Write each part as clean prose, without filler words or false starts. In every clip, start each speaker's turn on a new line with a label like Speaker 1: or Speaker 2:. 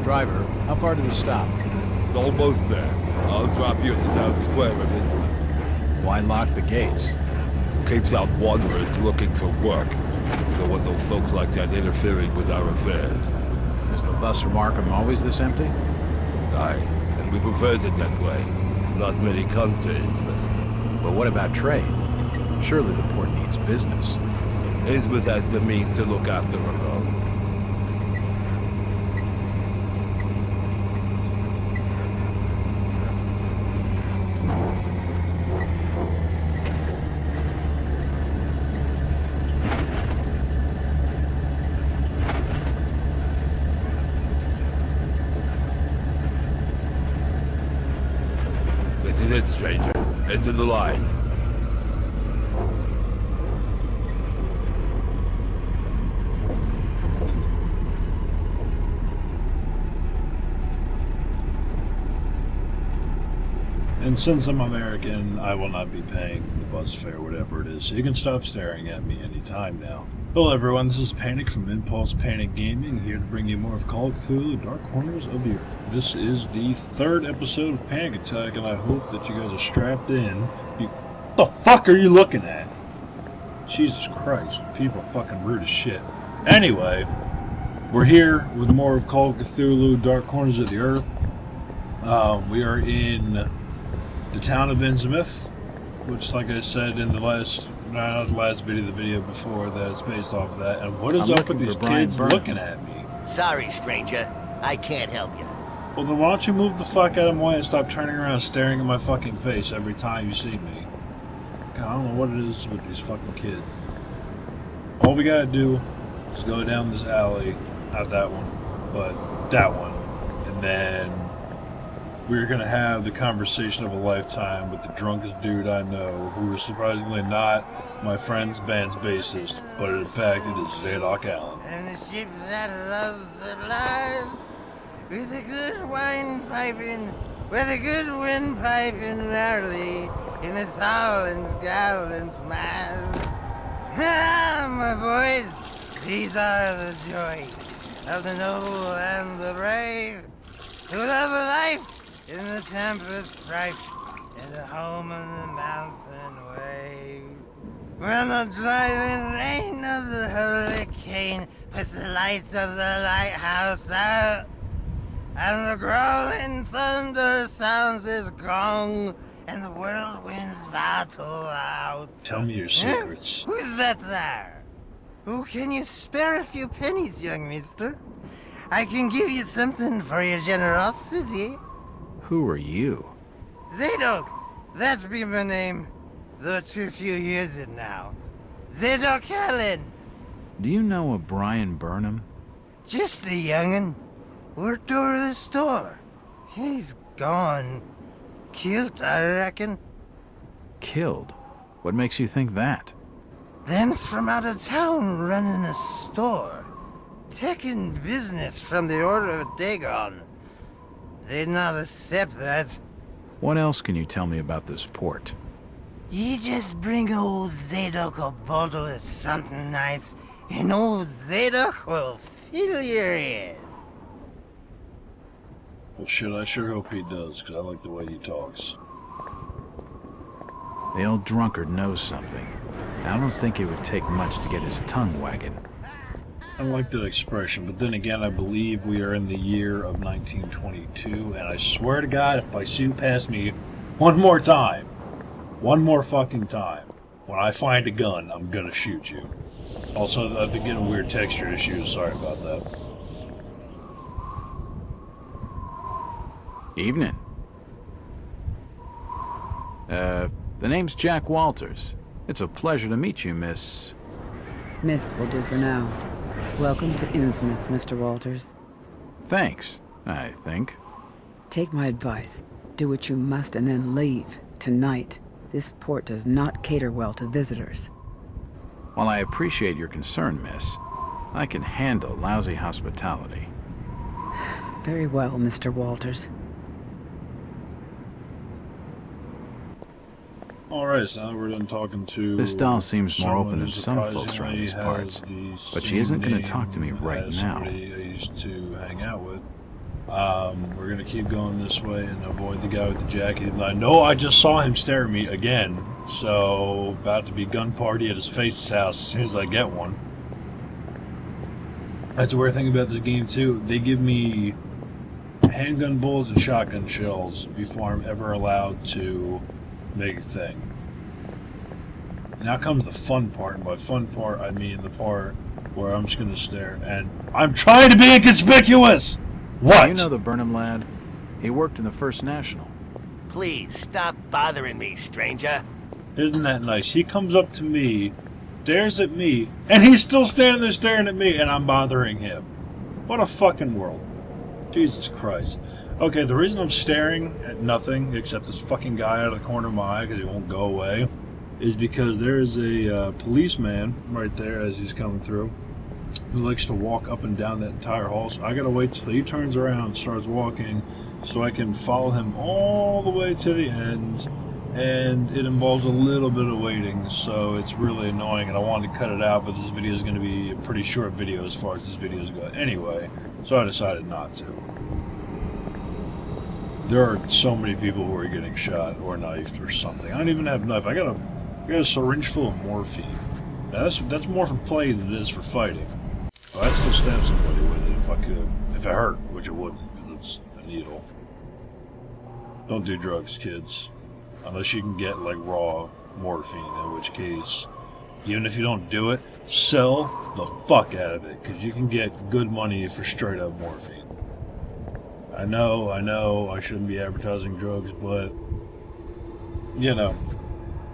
Speaker 1: Driver, how far to the stop?
Speaker 2: It's almost there. I'll drop you at the town square of Innsmouth.
Speaker 1: Why lock the gates?
Speaker 2: Keeps out wanderers looking for work. We don't want those folks like that interfering with our affairs.
Speaker 1: Is the bus from Arkham always this empty?
Speaker 2: Aye, and we prefer it that way. Not many come to Innsmouth.
Speaker 1: But what about trade? Surely the port needs business.
Speaker 2: Innsmouth has the means to look after her own. This is it, stranger. End of the line.
Speaker 3: And since I'm American, I will not be paying the bus fare, whatever it is. So you can stop staring at me anytime now. Hello everyone, this is Panic from Impulse Panic Gaming, here to bring you more of Call of Cthulhu, Dark Corners of the Earth. This is the third episode of Panic Attack, and I hope that you guys are strapped in. What the fuck are you looking at? Jesus Christ, people are fucking rude as shit. Anyway, we're here with more of Call of Cthulhu, Dark Corners of the Earth. We are in the town of Innsmouth, which, like I said in the last video, the video before that, it's based off of that. And what is up with these kids looking at me?
Speaker 4: Sorry, stranger. I can't help you.
Speaker 3: Well, then why don't you move the fuck out of my way and stop turning around and staring at my fucking face every time you see me? God, I don't know what it is with these fucking kids. All we gotta do is go down this alley, not that one, but that one, and then we're gonna have the conversation of a lifetime with the drunkest dude I know, who is surprisingly not my friend's band's bassist, but in fact it is Zadok Allen.
Speaker 5: And the ship that loves the lives, with a good wine piping, with a good wind piping merrily, in the Towland's gallant mast. Ah, my boys, these are the joys of the noble and the brave, who love a life in the tempest strife, in the home of the mountain wave. When the driving rain of the hurricane puts the lights of the lighthouse out, and the growling thunder sounds his gong, and the whirlwinds battle out.
Speaker 3: Tell me your secrets.
Speaker 5: Who's that there? Oh, can you spare a few pennies, young mister? I can give you something for your generosity.
Speaker 1: Who are you?
Speaker 5: Zadok, that be my name, though too few use it now. Zadok Allen.
Speaker 1: Do you know a Brian Burnham?
Speaker 5: Just a young'un. Worked over the store. He's gone. Killed, I reckon.
Speaker 1: Killed? What makes you think that?
Speaker 5: Them's from out of town running a store. Taking business from the Order of Dagon. They'd not accept that.
Speaker 1: What else can you tell me about this port?
Speaker 5: You just bring old Zadok a bottle of something nice, and old Zadok will fill your ears.
Speaker 3: Well, shit, I sure hope he does, because I like the way he talks.
Speaker 1: The old drunkard knows something. I don't think it would take much to get his tongue wagging.
Speaker 3: I don't like that expression, but then again, I believe we are in the year of 1922, and I swear to God, if I see you pass me one more time, one more fucking time, when I find a gun, I'm gonna shoot you. Also, I've been getting weird texture issues, sorry about that.
Speaker 1: Evening. The name's Jack Walters. It's a pleasure to meet you, Miss...
Speaker 6: Miss will do for now. Welcome to Innsmouth, Mr. Walters.
Speaker 1: Thanks, I think.
Speaker 6: Take my advice. Do what you must and then leave. Tonight. This port does not cater well to visitors.
Speaker 1: While I appreciate your concern, miss, I can handle lousy hospitality.
Speaker 6: Very well, Mr. Walters.
Speaker 3: Alright, so now we're done talking to...
Speaker 1: This doll seems more
Speaker 3: someone
Speaker 1: open
Speaker 3: who
Speaker 1: to some folks around these parts,
Speaker 3: surprisingly has
Speaker 1: but she
Speaker 3: the
Speaker 1: isn't going
Speaker 3: same
Speaker 1: to talk to me
Speaker 3: name
Speaker 1: right
Speaker 3: as
Speaker 1: now.
Speaker 3: somebody I used to hang out with. We're gonna keep going this way and avoid the guy with the jacket. I know I just saw him stare at me again, so about to be gun party at his face's house as soon as I get one. That's the weird thing about this game too. They give me handgun bullets and shotgun shells before I'm ever allowed to make a thing. Now comes the fun part, and by fun part I mean the part where I'm just gonna stare and I'm trying to be inconspicuous! What?
Speaker 1: You know the Burnham lad? He worked in the First National.
Speaker 4: Please, stop bothering me, stranger.
Speaker 3: Isn't that nice? He comes up to me, stares at me, and he's still standing there staring at me, and I'm bothering him. What a fucking world. Jesus Christ. Okay, the reason I'm staring at nothing except this fucking guy out of the corner of my eye because he won't go away is because there is a policeman right there as he's coming through who likes to walk up and down that entire hall, so I gotta wait till he turns around and starts walking so I can follow him all the way to the end, and it involves a little bit of waiting, so it's really annoying, and I wanted to cut it out, but this video is going to be a pretty short video as far as this videos go anyway, so I decided not to. There are so many people who are getting shot or knifed or something. I don't even have a knife. I got a syringe full of morphine. Now that's more for play than it is for fighting. Well, I'd still stab somebody with it if I could. If it hurt, which it wouldn't, because it's a needle. Don't do drugs, kids. Unless you can get, like, raw morphine, in which case, even if you don't do it, sell the fuck out of it, because you can get good money for straight-up morphine. I know, I shouldn't be advertising drugs, but, you know,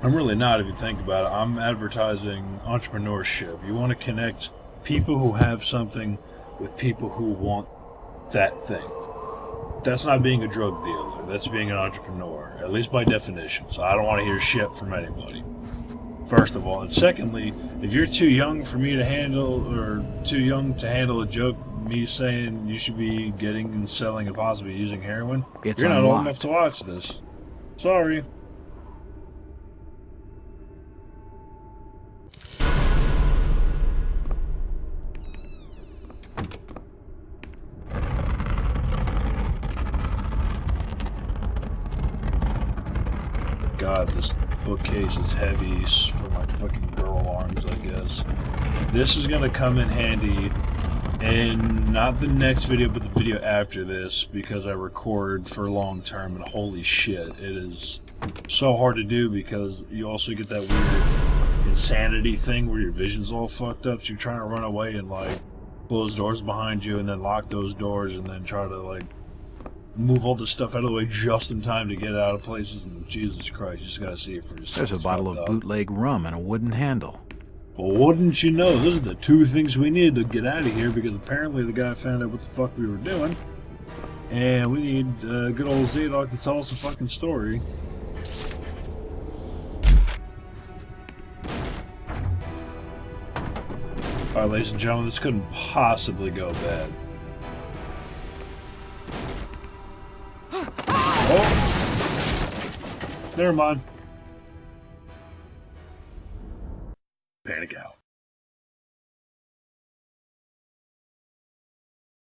Speaker 3: I'm really not if you think about it. I'm advertising entrepreneurship. You want to connect people who have something with people who want that thing. That's not being a drug dealer. That's being an entrepreneur, at least by definition. So I don't want to hear shit from anybody. First of all, and secondly, if you're too young for me to handle, or too young to handle a joke, me saying you should be getting and selling and possibly using heroin,
Speaker 1: It's
Speaker 3: you're not old
Speaker 1: unlocked.
Speaker 3: enough to watch this. Sorry. God, this bookcase is heavy for my fucking girl arms, I guess. This is gonna come in handy in not the next video, but the video after this, because I record for long term, and holy shit, it is so hard to do because you also get that weird insanity thing where your vision's all fucked up, so you're trying to run away and, like, close doors behind you and then lock those doors and then try to, like, move all this stuff out of the way just in time to get out of places, and Jesus Christ, you just gotta see it for yourself.
Speaker 1: There's a bottle of bootleg rum and a wooden handle.
Speaker 3: Well, wouldn't you know, those are the two things we needed to get out of here, because apparently the guy found out what the fuck we were doing, and we need good old Zadok to tell us a fucking story. Alright, ladies and gentlemen, this couldn't possibly go bad. Oh! Never mind. Panic out.